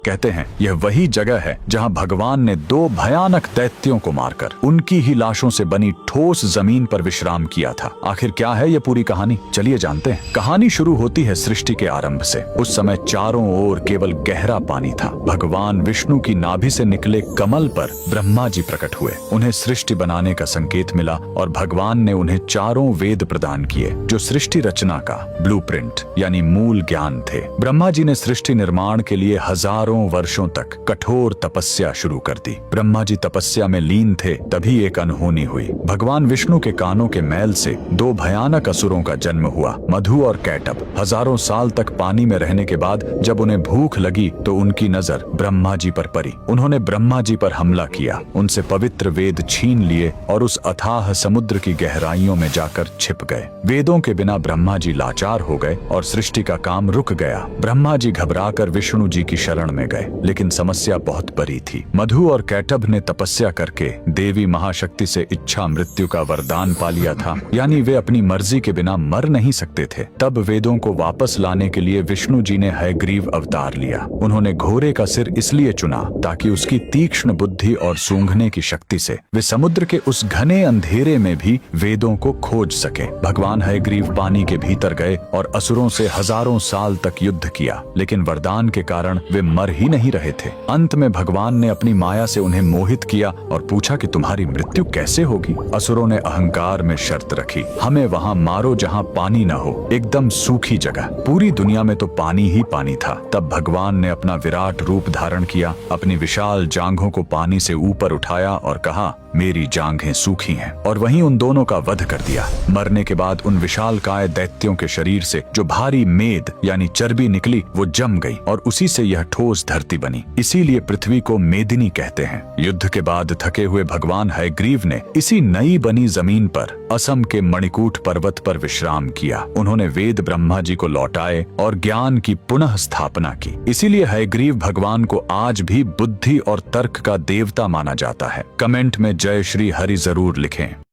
कहते हैं यह वही जगह है जहां भगवान ने दो भयानक दैत्यों को मारकर उनकी ही लाशों से बनी ठोस जमीन पर विश्राम किया था। आखिर क्या है यह पूरी कहानी, चलिए जानते हैं। कहानी शुरू होती है सृष्टि के आरंभ से। उस समय चारों ओर केवल गहरा पानी था। भगवान विष्णु की नाभि से निकले कमल पर ब्रह्मा जी प्रकट हुए। उन्हें सृष्टि बनाने का संकेत मिला और भगवान ने उन्हें चारों वेद प्रदान किए जो सृष्टि रचना का ब्लूप्रिंट यानी मूल ज्ञान थे। ब्रह्मा जी ने सृष्टि निर्माण के लिए हजारों वर्षों तक कठोर तपस्या शुरू कर दी। ब्रह्मा जी तपस्या में लीन थे, तभी एक अनहोनी हुई। भगवान विष्णु के कानों के मैल से दो भयानक असुरों का जन्म हुआ, मधु और कैटभ। हजारों साल तक पानी में रहने के बाद जब उन्हें भूख लगी तो उनकी नजर ब्रह्मा जी पर पड़ी। उन्होंने ब्रह्मा जी पर हमला किया, उनसे पवित्र वेद छीन लिए और उस अथाह समुद्र की गहराइयों में जाकर छिप गए। वेदों के बिना ब्रह्मा जी लाचार हो गए और सृष्टि का काम रुक गया। ब्रह्मा जी घबराकर विष्णु जी की शरण में गए, लेकिन समस्या बहुत बड़ी थी। मधु और कैटभ ने तपस्या करके देवी महाशक्ति से इच्छा मृत्यु का वरदान पा लिया था, यानी वे अपनी मर्जी के बिना मर नहीं सकते थे। तब वेदों को वापस लाने के लिए विष्णु जी ने हयग्रीव अवतार लिया। उन्होंने घोड़े का सिर इसलिए चुना ताकि उसकी तीक्ष्ण बुद्धि और सूंघने की शक्ति से वे समुद्र के उस घने अंधेरे में भी वेदों को खोज सके। भगवान हयग्रीव पानी के भीतर गए और असुरों से हजारों साल तक युद्ध किया, लेकिन वरदान के कारण वे मर ही नहीं रहे थे। अंत में भगवान ने अपनी माया से उन्हें मोहित किया और पूछा कि तुम्हारी मृत्यु कैसे होगी। असुरों ने अहंकार में शर्त रखी, हमें वहां मारो जहां पानी न हो, एकदम सूखी जगह। पूरी दुनिया में तो पानी ही पानी था। तब भगवान ने अपना विराट रूप धारण किया, अपनी विशाल जांघों को पानी से ऊपर उठाया और कहा, मेरी जांघें सूखी हैं, और वहीं उन दोनों का वध कर दिया। मरने के बाद उन विशालकाय दैत्यों के शरीर से जो भारी मेद यानी चर्बी निकली वो जम गई और उसी से यह ठोस धरती बनी। इसीलिए पृथ्वी को मेदिनी कहते हैं। युद्ध के बाद थके हुए भगवान हयग्रीव ने इसी नई बनी जमीन पर असम के मणिकूट पर्वत पर विश्राम किया। उन्होंने वेद ब्रह्मा जी को लौटाए और ज्ञान की पुनः स्थापना की। इसीलिए हयग्रीव भगवान को आज भी बुद्धि और तर्क का देवता माना जाता है। कमेंट में जय श्री हरि जरूर लिखें।